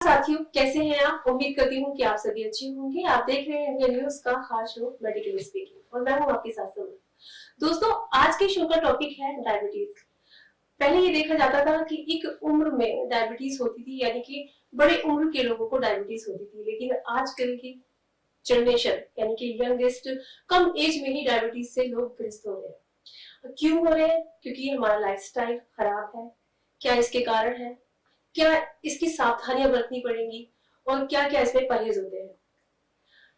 साथियों, कैसे हैं आप? उम्मीद करती हूँ कि आप सभी अच्छे होंगे। आप देख रहे हैं इंडियन न्यूज का खास शो मेडिकल स्पीकिंग और मैं हूँ आपके साथ समर। दोस्तों, आज के शो का टॉपिक है डायबिटीज। पहले ये देखा जाता था कि एक उम्र में डायबिटीज होती थी, यानी कि बड़े उम्र के लोगों को डायबिटीज होती थी, लेकिन आजकल की जनरेशन यानी कि यंगेस्ट कम एज में ही डायबिटीज से लोग ग्रस्त हो रहे हैं। क्यों हो रहे हैं? क्योंकि हमारा लाइफस्टाइल खराब है। क्या इसके कारण है? क्या इसकी सावधानियां बरतनी पड़ेंगी और क्या क्या इसमें परहेज होते हैं?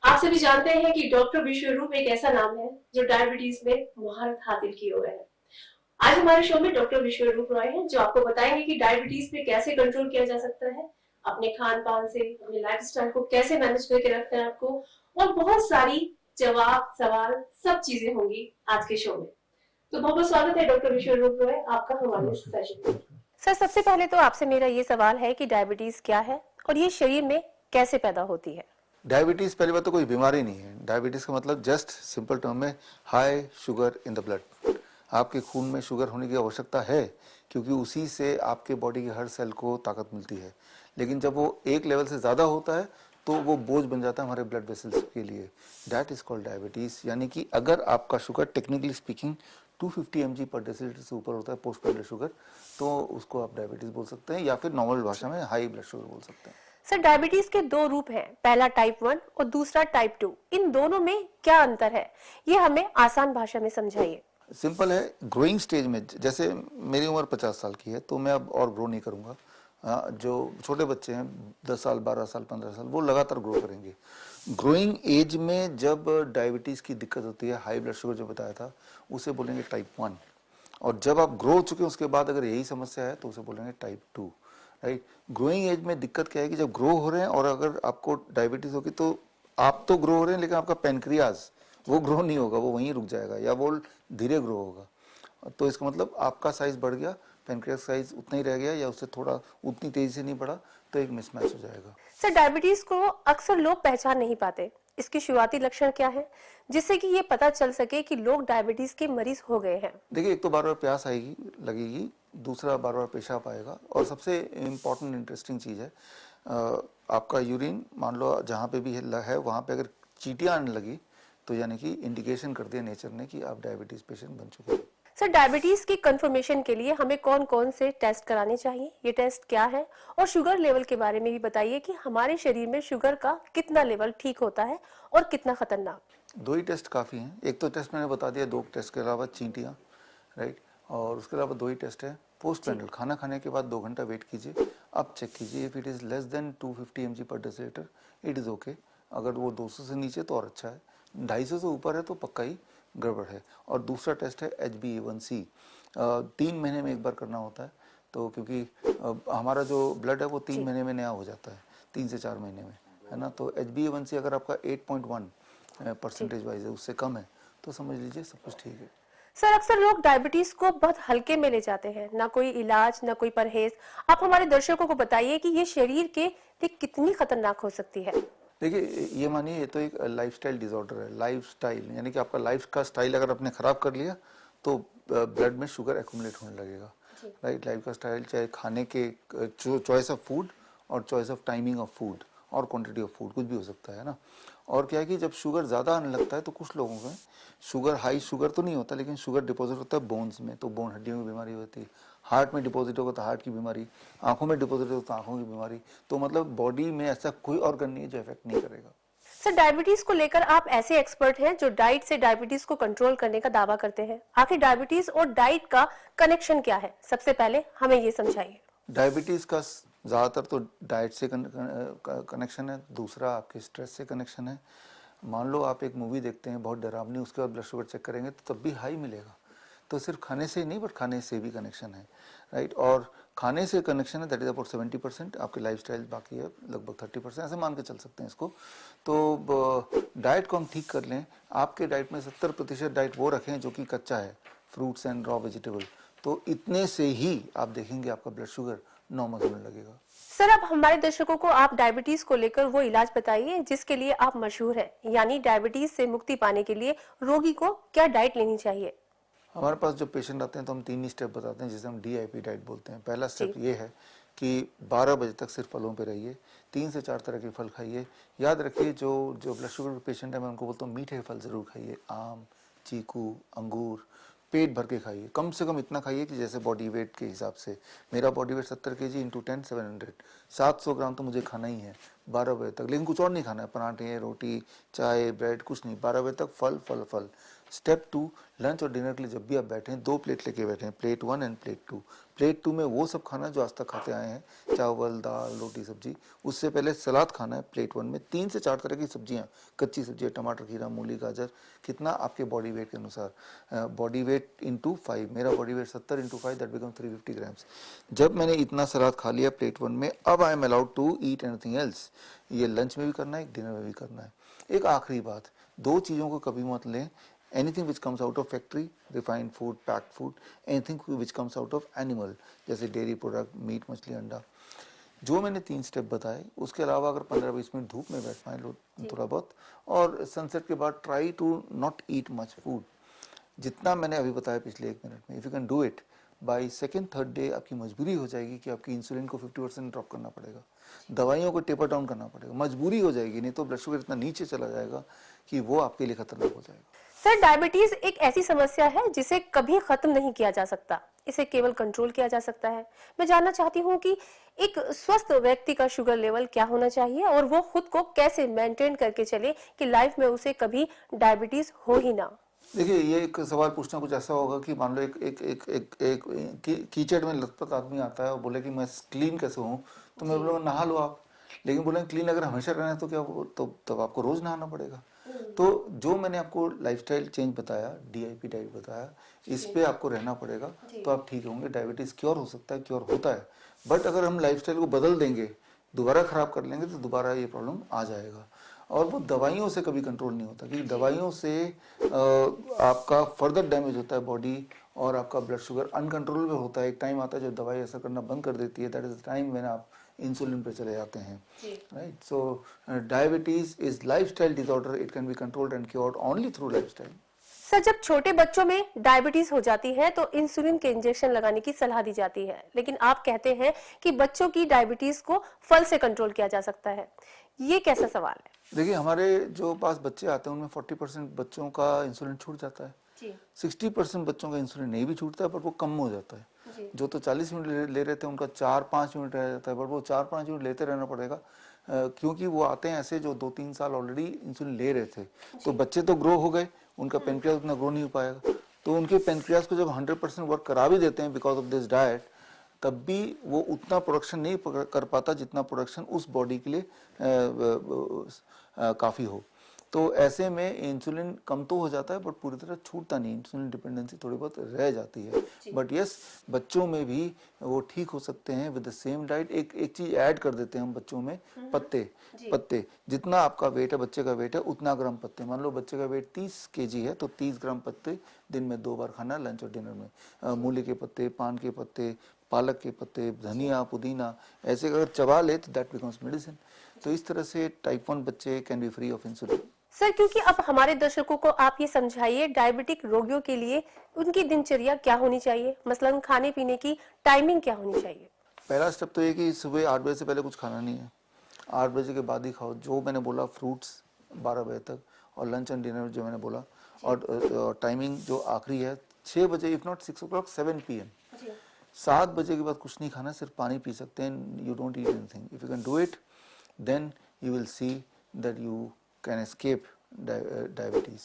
आप सभी जानते हैं कि डॉक्टर विश्वरूप एक ऐसा नाम है जो डायबिटीज में महारत हासिल किए हुए हैं। आज हमारे शो में डॉक्टर विश्वरूप रॉय हैं जो आपको बताएंगे कि डायबिटीज पे कैसे कंट्रोल किया जा सकता है, अपने खान पान से, अपने लाइफस्टाइल को कैसे मैनेज करके रखना है आपको, और बहुत सारी जवाब सवाल सब चीजें होंगी आज के शो में। तो बहुत बहुत स्वागत है डॉक्टर विश्वरूप रॉय आपका हमारे सेशन में। सर, सबसे पहले तो आपसे मेरा ये सवाल है कि डायबिटीज क्या है और ये शरीर में कैसे पैदा होती है? डायबिटीज पहली बात तो कोई बीमारी नहीं है। डायबिटीज का मतलब जस्ट सिंपल टर्म में high sugar in the blood. आपके खून में शुगर होने की आवश्यकता है क्योंकि उसी से आपके बॉडी के हर सेल को ताकत मिलती है। लेकिन जब वो एक लेवल से ज़्यादा होता है तो वो बोझ बन जाता है हमारे ब्लड वेसल्स के लिए। That is called diabetes. यानी कि अगर आपका शुगर टेक्निकली स्पीकिंग 250 mg पर डेसीलीटर से ऊपर होता है पोस्ट ब्लड शुगर, तो उसको आप डायबिटीज बोल सकते हैं या फिर नॉर्मल भाषा में हाई ब्लड शुगर बोल सकते हैं। सर, डायबिटीज के दो रूप हैं, पहला टाइप 1 और दूसरा टाइप 2। इन दोनों में क्या अंतर है, ये हमें आसान भाषा में समझाइए। सिंपल है। ग्रोइंग स्टेज में, जैसे मेरी उम्र 50 साल की है तो मैं अब और ग्रो नहीं करूंगा। जो छोटे बच्चे हैं 10 साल 12 साल 15 साल वो लगातार ग्रो करेंगे। ग्रोइंग एज में जब डायबिटीज़ की दिक्कत होती है, हाई ब्लड शुगर जो बताया था, उसे बोलेंगे टाइप 1। और जब आप ग्रो हो चुके हैं उसके बाद अगर यही समस्या है तो उसे बोलेंगे टाइप 2। राइट। ग्रोइंग एज में दिक्कत क्या है कि जब ग्रो हो रहे हैं और अगर आपको डायबिटीज़ होगी तो आप तो ग्रो हो रहे हैं लेकिन आपका पेनक्रियाज वो ग्रो नहीं होगा, वो वहीं रुक जाएगा या वो धीरे ग्रो होगा। तो इसका मतलब आपका साइज बढ़ गया, पेनक्रियास साइज उतना ही रह गया या उससे थोड़ा उतनी तेजी से नहीं बढ़ा, तो एक मिसमैच हो जाएगा। सर, डायबिटीज को अक्सर लोग पहचान नहीं पाते। इसकी शुरुआती लक्षण क्या है जिससे कि ये पता चल सके कि लोग डायबिटीज के मरीज हो गए हैं? देखिए, एक तो बार बार प्यास आएगी लगेगी, दूसरा बार बार पेशाब आएगा, और सबसे इम्पॉर्टेंट इंटरेस्टिंग चीज़ है आपका यूरिन मान लो जहाँ पे भी है वहाँ पे अगर चींटियाँ आने लगी तो यानी कि इंडिकेशन कर दिया नेचर ने कि आप डायबिटीज पेशेंट बन चुके हैं। सर, डायबिटीज की कंफर्मेशन के लिए हमें कौन कौन से टेस्ट कराने चाहिए, ये टेस्ट क्या है, और शुगर लेवल के बारे में भी बताइए कि हमारे शरीर में शुगर का कितना लेवल ठीक होता है और कितना खतरनाक? दो ही टेस्ट काफ़ी हैं। एक तो टेस्ट मैंने बता दिया, दो टेस्ट के अलावा चींटियाँ, राइट, और उसके अलावा दो ही टेस्ट है। पोस्ट पेंडल खाना खाने के बाद 2 घंटा वेट कीजिए, अब चेक कीजिए if it is less than 250 mg पर डेसीलीटर इट इज़ ओके। अगर वो 200 से नीचे तो और अच्छा है, 250 से ऊपर है तो पक्का ही गड़बड़ है। और दूसरा टेस्ट है HbA1c। 3 महीने में एक बार करना होता है, तो क्योंकि हमारा जो ब्लड है वो 3 महीने में नया हो जाता है, 3 से 4 महीने में, है ना। तो HbA1c अगर आपका 8.1% वाइज है, उससे कम है, तो समझ लीजिए सब कुछ ठीक है। सर, अक्सर लोग डायबिटीज को बहुत हल्के में ले जाते हैं, ना कोई इलाज ना कोई परहेज। आप हमारे दर्शकों को बताइए कि ये शरीर के लिए कितनी खतरनाक हो सकती है। देखिए, ये मानिए ये तो एक लाइफस्टाइल डिसऑर्डर है। लाइफस्टाइल यानी कि आपका लाइफ का स्टाइल अगर आपने खराब कर लिया तो ब्लड में शुगर एक्यूमुलेट होने लगेगा। राइट। लाइफ का स्टाइल चाहे खाने के चॉइस ऑफ फूड और choice of timing of food और क्वांटिटी ऑफ फूड कुछ भी हो सकता है ना। और क्या है कि जब शुगर ज़्यादा आने लगता है तो कुछ लोगों में शुगर हाई शुगर तो नहीं होता लेकिन शुगर डिपॉजिट होता है बोन्स में, तो बोन हड्डियों की बीमारी होती है। हार्ट में डिपॉजिट होगा तो हार्ट की बीमारी, आंखों में डिपॉजिट होगा तो आंखों की बीमारी। तो मतलब बॉडी में ऐसा कोई ऑर्गन नहीं है जो इफेक्ट नहीं करेगा। सर, डायबिटीज को लेकर आप ऐसे एक्सपर्ट हैं जो डाइट से डायबिटीज को कंट्रोल करने का दावा करते हैं। आखिर डायबिटीज और डाइट का कनेक्शन क्या है, सबसे पहले हमें ये समझाइए। डायबिटीज़ का ज़्यादातर तो डाइट से कनेक्शन है, दूसरा आपके स्ट्रेस से कनेक्शन है। मान लो आप एक मूवी देखते हैं बहुत डरावनी, उसके बाद ब्लड शुगर चेक करेंगे तो तब भी हाई मिलेगा। तो सिर्फ खाने से ही नहीं बट खाने से भी कनेक्शन है, राइट। और खाने से कनेक्शन है दैट इज अबाउट 70%, आपके लाइफस्टाइल बाकी है लगभग 30%, ऐसे मान के चल सकते हैं इसको। तो डाइट को हम ठीक कर लें, आपके डाइट में 70% डाइट वो रखें जो कि कच्चा है, फ्रूट्स एंड रॉ वेजिटेबल, तो इतने से ही आप देखेंगे आपका ब्लड शुगर नॉर्मल होने लगेगा। सर, अब हमारे दर्शकों को आप डायबिटीज को लेकर वो इलाज बताइए जिसके लिए आप मशहूर हैं, यानी डायबिटीज से मुक्ति पाने के लिए रोगी को क्या डाइट लेनी चाहिए? हमारे पास जो पेशेंट आते हैं तो हम 3 ही स्टेप बताते हैं जिसे हम DIP डाइट बोलते हैं। पहला स्टेप ये है कि 12 बजे तक सिर्फ फलों पे रहिए, 3 से 4 तरह के फल खाइए। याद रखिए जो ब्लड शुगर के पेशेंट है मैं उनको बोलता हूँ मीठे फल ज़रूर खाइए, आम, चीकू, अंगूर, पेट भर के खाइए, कम से कम इतना खाइए कि जैसे बॉडी वेट के हिसाब से, मेरा बॉडी वेट 70 kg इंटू 10 700, 700 ग्राम तो मुझे खाना ही है 12 बजे तक, लेकिन कुछ और नहीं खाना है, पराठे, रोटी, चाय, ब्रेड, कुछ नहीं, 12 बजे तक फल फल फल। स्टेप 2, लंच और डिनर के लिए जब भी आप बैठें 2 प्लेट लेके बैठें, प्लेट 1 एंड प्लेट 2। प्लेट 2 में वो सब खाना जो आज तक खाते आए हैं, चावल, दाल, रोटी, सब्जी। उससे पहले सलाद खाना है प्लेट 1 में, 3 से 4 तरह की सब्जियां, कच्ची सब्जियां, टमाटर, खीरा, मूली, गाजर, कितना आपके बॉडी वेट के अनुसार, बॉडी वेट इंटू 5, मेरा body weight 70 into 5 that become 350 grams. जब मैंने इतना सलाद खा लिया प्लेट 1 में, अब I am allowed to eat anything else. ये लंच में भी करना है, डिनर में भी करना है। एक आखिरी बात, 2 चीज़ों को कभी मत लें, anything which comes out of factory, refined food, packed food, anything which comes out of animal, जैसे डेयरी प्रोडक्ट, मीट, मछली, अंडा। जो मैंने 3 स्टेप बताए, उसके अलावा अगर 15-20 मिनट धूप में बैठ पाए थोड़ा बहुत, और सनसेट के बाद try to not eat much food, जितना मैंने अभी बताया पिछले 1 मिनट में। If you can do it by second third day, आपकी मजबूरी हो जाएगी कि आपकी इंसुलिन को 50% ड्रॉप करना पड़ेगा, दवाइयों को टेपर डाउन करना पड़ेगा, मजबूरी हो जाएगी, नहीं तो ब्लड शुगर इतना नीचे चला जाएगा कि वो आपके लिए खतरनाक हो जाएगा। सर, डायबिटीज एक ऐसी समस्या है जिसे कभी खत्म नहीं किया जा सकता, इसे केवल कंट्रोल किया जा सकता है। मैं जानना चाहती हूँ कि एक स्वस्थ व्यक्ति का शुगर लेवल क्या होना चाहिए और वो खुद को कैसे मेंटेन करके चले कि लाइफ में उसे कभी डायबिटीज हो ही ना। देखिए, ये एक सवाल पूछना कुछ ऐसा होगा कि मान लो एक कीचड़ में लथपथ आदमी आता है और बोले कि मैं क्लीन कैसे हूँ, तो मैं बोलूँगा नहा लो आप, लेकिन बोले क्लीन अगर हमेशा रहना है तो क्या, तो तब आपको रोज नहाना पड़ेगा। तो जो मैंने आपको लाइफस्टाइल चेंज बताया, डीआईपी डाइट बताया, इस पे आपको रहना पड़ेगा, तो आप ठीक होंगे। डायबिटीज क्योर हो सकता है, क्योर होता है, बट अगर हम लाइफस्टाइल को बदल देंगे, दोबारा खराब कर लेंगे, तो दोबारा ये प्रॉब्लम आ जाएगा। और वो दवाइयों से कभी कंट्रोल नहीं होता, क्योंकि दवाइयों से आपका फर्दर डैमेज होता है बॉडी, और आपका ब्लड शुगर अनकंट्रोलेबल होता है। एक टाइम आता है जब दवाई असर करना बंद कर देती है, that is the time when आप इंसुलिन पे चले जाते हैं, right. So diabetes is lifestyle disorder, it can be controlled and cured only through lifestyle. Sir, जब छोटे बच्चों में डायबिटीज हो जाती है तो इंसुलिन के इंजेक्शन लगाने की सलाह दी जाती है, लेकिन आप कहते हैं कि बच्चों की डायबिटीज को फल से कंट्रोल किया जा सकता है, ये कैसा सवाल है? देखिए, हमारे जो पास बच्चे आते हैं उनमें 40% बच्चों का इंसुलिन छूट जाता है, 60% बच्चों का इंसुलिन नहीं भी छूटता है, पर वो कम हो जाता है। जो तो 40 मिनट ले रहे थे उनका 4-5 मिनट रह जाता है, पर वो 4-5 मिनट लेते रहना पड़ेगा, क्योंकि वो आते हैं ऐसे जो 2-3 साल ऑलरेडी इंसुलिन ले रहे थे। तो बच्चे तो ग्रो हो गए, उनका पेनक्रियास उतना ग्रो नहीं हो पाएगा, तो उनके पेनक्रियास को जब 100% वर्क करा भी देते हैं बिकॉज ऑफ दिस डाइट, तब भी वो उतना प्रोडक्शन नहीं कर पाता जितना प्रोडक्शन उस बॉडी के लिए काफ़ी हो। तो ऐसे में इंसुलिन कम तो हो जाता है, बट पूरी तरह छूटता नहीं, इंसुलिन डिपेंडेंसी थोड़ी बहुत रह जाती है। बट यस, बच्चों में भी वो ठीक हो सकते हैं विद द सेम डाइट। एक चीज ऐड कर देते हैं हम बच्चों में, पत्ते जितना आपका वेट है, बच्चे का वेट है, उतना ग्राम पत्ते। मान लो बच्चे का वेट 30 kg है, तो 30 ग्राम पत्ते दिन में 2 बार खाना, लंच और डिनर में। मूली के पत्ते, पान के पत्ते, पालक के पत्ते, धनिया, पुदीना, ऐसे अगर चबा ले तो दैट बिकम्स मेडिसिन। तो इस तरह से टाइप 1 बच्चे can be free of insulin. Sir, क्योंकि अब हमारे दर्शकों को आप ये समझाइए डायबिटिक रोगियों के लिए उनकी दिनचर्या क्या होनी चाहिए, मसलन खाने पीने की टाइमिंग क्या होनी चाहिए? पहला स्टेप तो ये कि सुबह 8 बजे से पहले कुछ खाना नहीं है, 8 बजे के बाद ही खाओ। जो मैंने बोला, फ्रूट्स 12 बजे तक, और लंच एंड डिनर जो मैंने बोला, और टाइमिंग जो आखिरी है 6 बजे, इफ नॉट 6 o'clock 7 PM। 7 बजे के बाद कुछ नहीं खाना, सिर्फ पानी पी सकते हैं। You don't eat anything. If you can do it, then you will see that you can escape diabetes.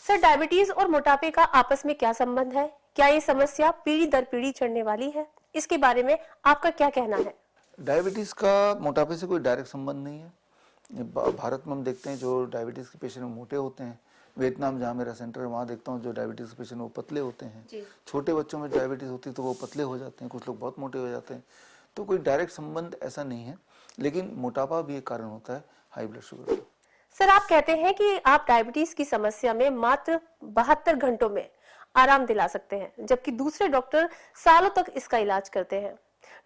Sir, diabetes और मोटापे का आपस में क्या संबंध है? क्या ये समस्या पीढ़ी दर पीढ़ी चढ़ने वाली है? इसके बारे में आपका क्या कहना है? डायबिटीज का मोटापे से कोई डायरेक्ट संबंध नहीं है। भारत में हम देखते हैं जो डायबिटीज के पेशेंट मोटे होते हैं। वियतनाम, जहाँ मेरा सेंटर है, वहाँ देखता हूँ जो डायबिटीज के पेशेंट वो पतले होते हैं। छोटे बच्चों में डायबिटीज होती है तो वो पतले हो जाते हैं, कुछ लोग बहुत मोटे हो जाते हैं। तो कोई डायरेक्ट संबंध ऐसा नहीं है, लेकिन मोटापा भी एक कारण होता है हाई ब्लड शुगर का। सर, आप कहते हैं कि आप डायबिटीज की समस्या में मात्र 72 घंटों में आराम दिला सकते हैं, जबकि दूसरे डॉक्टर सालों तक इसका इलाज करते हैं।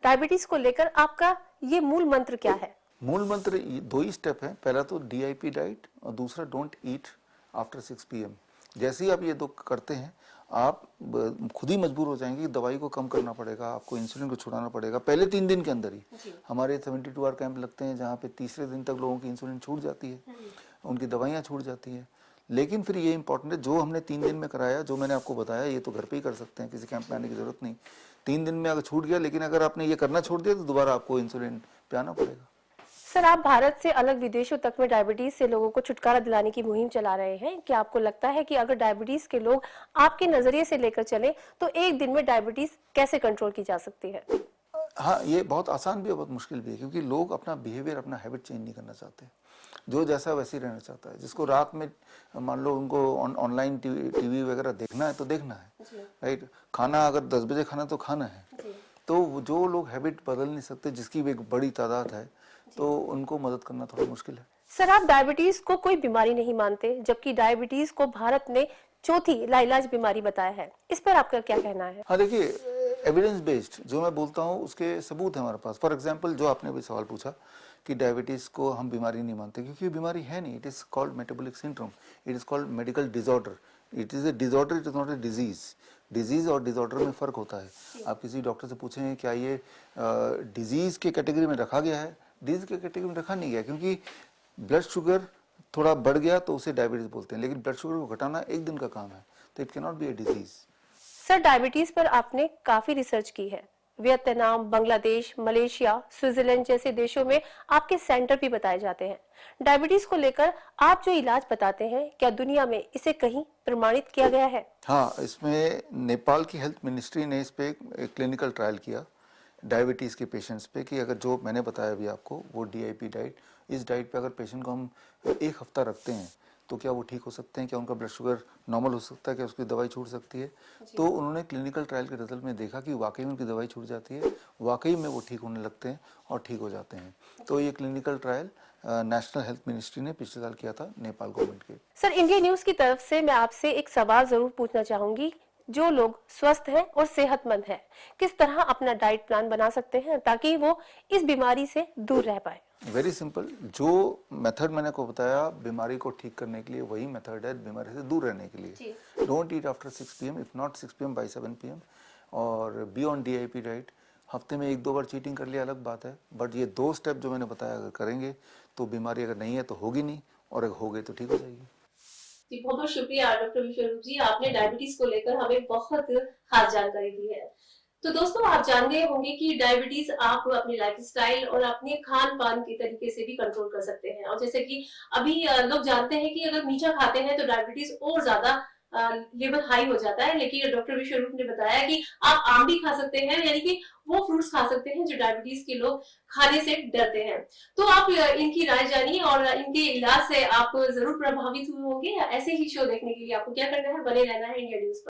डायबिटीज को लेकर आपका ये मूल मंत्र क्या है? मूल मंत्र 2 ही स्टेप है। पहला तो डीआईपी डाइट, और दूसरा डोंट ईट आफ्टर 6 PM। जैसे ही आप ये 2 करते हैं, आप खुद ही मजबूर हो जाएंगे कि दवाई को कम करना पड़ेगा, आपको इंसुलिन को छुड़ाना पड़ेगा पहले 3 दिन के अंदर ही। हमारे 72 आवर कैंप लगते हैं जहाँ पे तीसरे दिन तक लोगों की इंसुलिन छूट जाती है, उनकी दवाइयाँ छूट जाती है। लेकिन फिर ये इंपॉर्टेंट है, जो हमने 3 दिन में कराया, जो मैंने आपको बताया, ये तो घर पे ही कर सकते हैं, किसी कैंप में आने की जरूरत नहीं। 3 दिन में अगर छूट गया, लेकिन अगर आपने ये करना छोड़ दिया तो दोबारा आपको इंसुलिन पे आना पड़ेगा। सर, आप भारत से अलग विदेशों तक में डायबिटीज से लोगों को छुटकारा दिलाने की मुहिम चला रहे हैं। क्या आपको लगता है कि अगर डायबिटीज के लोग आपके नजरिए से लेकर चले तो एक दिन में डायबिटीज कैसे कंट्रोल की जा सकती है? हाँ, ये बहुत आसान भी है, बहुत मुश्किल भी है, क्योंकि लोग अपना बिहेवियर, अपना हैबिट चेंज नहीं करना चाहते। जो जैसा वैसे ही रहना चाहता है। जिसको रात में मान लो उनको ऑनलाइन टीवी वगैरह देखना है तो देखना है, राइट। खाना अगर 10 बजे खाना तो खाना है। तो जो लोग हैबिट बदल नहीं सकते, जिसकी भी एक बड़ी तादाद है, तो उनको मदद करना थोड़ा मुश्किल है। सर, आप डायबिटीज को कोई बीमारी नहीं मानते, जबकि डायबिटीज को भारत ने चौथी लाइलाज बीमारी बताया है। इस पर आपका क्या कहना है? हाँ, देखिए, एविडेंस बेस्ड जो मैं बोलता हूँ उसके सबूत है हमारे पास। फॉर एग्जांपल, जो आपने भी सवाल पूछा कि डायबिटीज को हम बीमारी नहीं मानते, क्योंकि बीमारी है नहीं। It is called metabolic syndrome, it is called medical disorder. It is a disorder, it is not a disease. Disease और डिसऑर्डर में फर्क होता है। आप किसी डॉक्टर से पूछें क्या ये डिजीज के कैटेगरी में रखा गया है, डिजीज के कैटेगरी में रखा नहीं गया, क्योंकि ब्लड शुगर थोड़ा बढ़ गया तो उसे डायबिटीज बोलते हैं, लेकिन ब्लड शुगर को घटाना एक दिन का काम है, तो it can not be a disease. Sir, diabetes पर आपने काफी रिसर्च की है। वियतनाम, बांग्लादेश, मलेशिया, स्विट्जरलैंड जैसे देशों में आपके सेंटर भी बताए जाते हैं। डायबिटीज को लेकर आप जो इलाज बताते हैं, क्या दुनिया में इसे कहीं प्रमाणित किया गया है? हाँ, इसमें नेपाल की हेल्थ मिनिस्ट्री ने इस पे एक क्लिनिकल ट्रायल किया डायबिटीज़ के पेशेंट्स पे, कि अगर जो मैंने बताया अभी आपको, वो DIP डाइट, इस डाइट पे अगर पेशेंट को हम 1 हफ्ता रखते हैं तो क्या वो ठीक हो सकते हैं, क्या उनका ब्लड शुगर नॉर्मल हो सकता है, क्या उसकी दवाई छूट सकती है। तो उन्होंने क्लिनिकल ट्रायल के रिजल्ट में देखा कि वाकई में उनकी दवाई छूट जाती है, वाकई में वो ठीक होने लगते हैं और ठीक हो जाते हैं। तो ये clinical trial national health ministry ने पिछले साल किया था नेपाल गवर्नमेंट के। सर, इंडिया न्यूज की तरफ से मैं आपसे एक सवाल जरूर पूछना चाहूंगी। जो लोग स्वस्थ हैं और सेहतमंद हैं, किस तरह अपना डाइट प्लान बना सकते हैं ताकि वो इस बीमारी से दूर रह पाए? वेरी सिंपल, जो मेथड मैंने को बताया बीमारी को ठीक करने के लिए, वही मेथड है बीमारी से दूर रहने के लिए। Don't eat after 6 PM, if not 6 PM by 7 PM, और बी ऑन DIP डाइट। हफ्ते में 1-2 बार चीटिंग कर लिया अलग बात है, बट ये 2 स्टेप जो मैंने बताया अगर करेंगे तो बीमारी अगर नहीं है तो होगी नहीं, और अगर हो गई तो ठीक हो जाएगी। जी, बहुत बहुत शुक्रिया डॉक्टर विश्वरूप जी, आपने डायबिटीज को लेकर हमें बहुत खास जानकारी दी है। तो दोस्तों, आप जान गए होंगे कि डायबिटीज आप अपनी लाइफस्टाइल और अपने खान पान के तरीके से भी कंट्रोल कर सकते हैं। और जैसे कि अभी लोग जानते हैं कि अगर मीठा खाते हैं तो डायबिटीज और ज्यादा लेवल हाई हो जाता है, लेकिन डॉक्टर विश्वरूप ने बताया कि आप आम भी खा सकते हैं, यानी कि वो फ्रूट्स खा सकते हैं जो डायबिटीज के लोग खाने से डरते हैं। तो आप इनकी राय जानिए और इनके इलाज से आप जरूर प्रभावित हुए होंगे। ऐसे ही शो देखने के लिए आपको क्या करना है, बने रहना है इंडिया न्यूज पर।